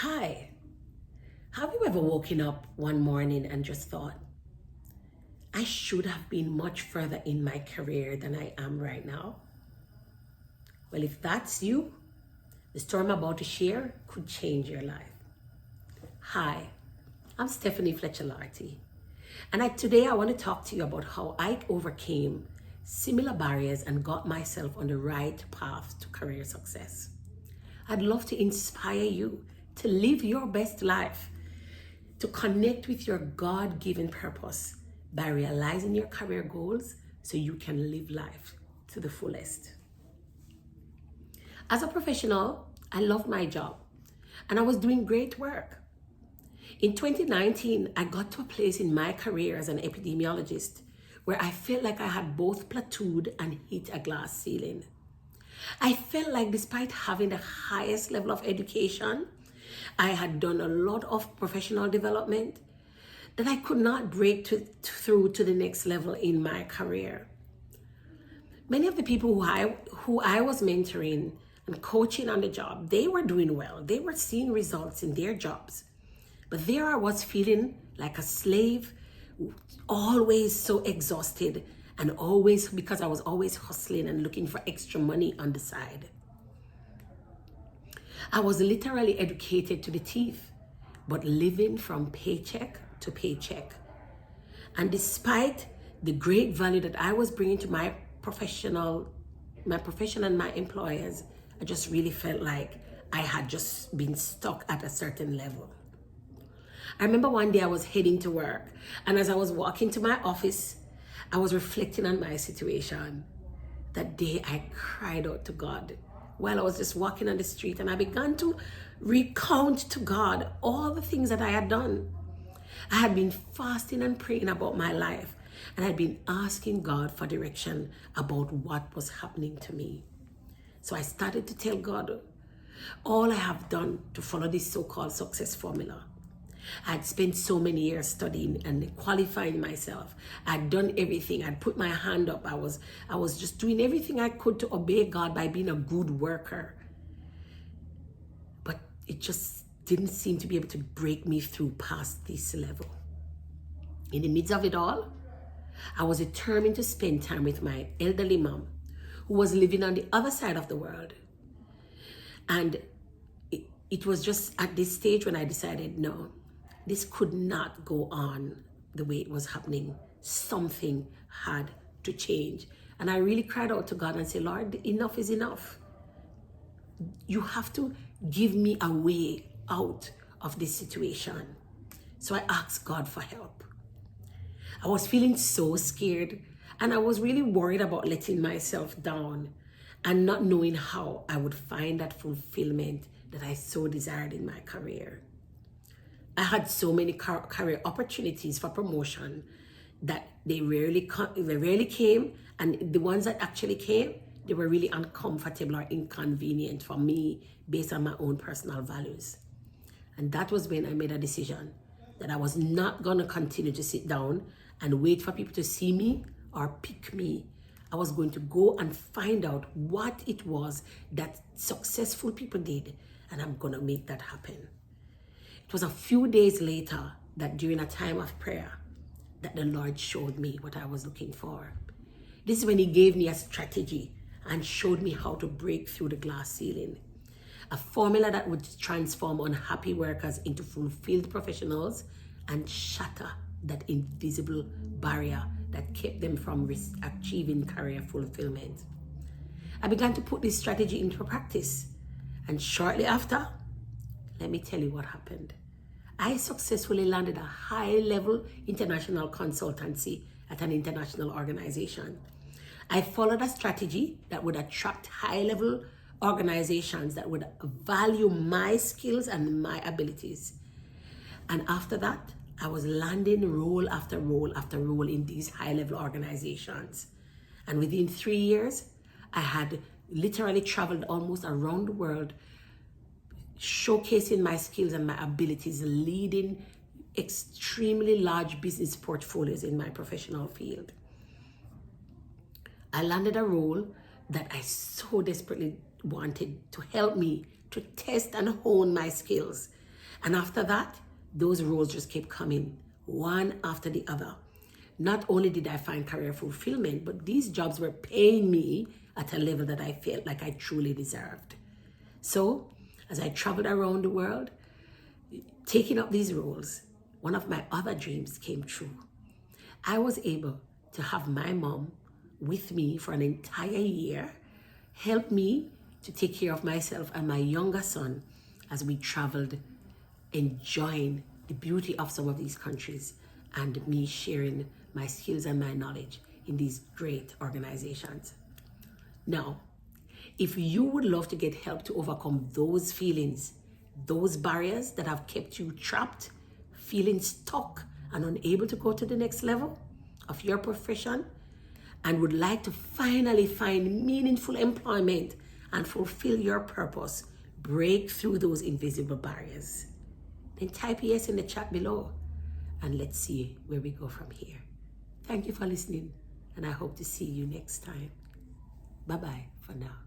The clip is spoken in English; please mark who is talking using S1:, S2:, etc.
S1: Hi, have you ever woken up one morning and just thought, I should have been much further in my career than I am right now? Well, if that's you, the story I'm about to share could change your life. Hi, I'm Stephanie Fletcher-Larty, and today I want to talk to you about how I overcame similar barriers and got myself on the right path to career success. I'd love to inspire you to live your best life, to connect with your God-given purpose by realizing your career goals so you can live life to the fullest. As a professional, I loved my job and I was doing great work. In 2019, I got to a place in my career as an epidemiologist where I felt like I had both plateaued and hit a glass ceiling. I felt like despite having the highest level of education, I had done a lot of professional development, that I could not break through to the next level in my career. Many of the people who I was mentoring and coaching on the job, they were doing well. They were seeing results in their jobs. But there I was feeling like a slave, always so exhausted, and always because I was always hustling and looking for extra money on the side. I was literally educated to the teeth, but living from paycheck to paycheck. And despite the great value that I was bringing to my profession and my employers, I just really felt like I had just been stuck at a certain level. I remember one day I was heading to work, and as I was walking to my office, I was reflecting on my situation. That day I cried out to God while I was just walking on the street, and I began to recount to God all the things that I had done. I had been fasting and praying about my life, and I'd been asking God for direction about what was happening to me. So I started to tell God all I have done to follow this so-called success formula. I had spent so many years studying and qualifying myself. I'd done everything. I'd put my hand up. I was just doing everything I could to obey God by being a good worker. But it just didn't seem to be able to break me through past this level. In the midst of it all, I was determined to spend time with my elderly mom, who was living on the other side of the world. And it was just at this stage when I decided, no, this could not go on the way it was happening. Something had to change. And I really cried out to God and said, Lord, enough is enough. You have to give me a way out of this situation. So I asked God for help. I was feeling so scared, and I was really worried about letting myself down and not knowing how I would find that fulfillment that I so desired in my career. I had so many career opportunities for promotion that they rarely came, and the ones that actually came, they were really uncomfortable or inconvenient for me based on my own personal values. And that was when I made a decision that I was not going to continue to sit down and wait for people to see me or pick me. I was going to go and find out what it was that successful people did, and I'm going to make that happen. It was a few days later that during a time of prayer that the Lord showed me what I was looking for. This is when He gave me a strategy and showed me how to break through the glass ceiling. A formula that would transform unhappy workers into fulfilled professionals and shatter that invisible barrier that kept them from achieving career fulfillment. I began to put this strategy into practice, and shortly after, let me tell you what happened. I successfully landed a high-level international consultancy at an international organization. I followed a strategy that would attract high-level organizations that would value my skills and my abilities. And after that, I was landing role after role after role in these high-level organizations. And within 3 years, I had literally traveled almost around the world, showcasing my skills and my abilities, leading extremely large business portfolios in my professional field. I landed a role that I so desperately wanted to help me to test and hone my skills And after that, those roles just kept coming one after the other. Not only did I find career fulfillment, but these jobs were paying me at a level that I felt like I truly deserved. So as I traveled around the world, taking up these roles, one of my other dreams came true. I was able to have my mom with me for an entire year, help me to take care of myself and my younger son as we traveled, enjoying the beauty of some of these countries and me sharing my skills and my knowledge in these great organizations. Now, if you would love to get help to overcome those feelings, those barriers that have kept you trapped, feeling stuck and unable to go to the next level of your profession, and would like to finally find meaningful employment and fulfill your purpose, break through those invisible barriers, then type yes in the chat below and let's see where we go from here. Thank you for listening, and I hope to see you next time. Bye-bye for now.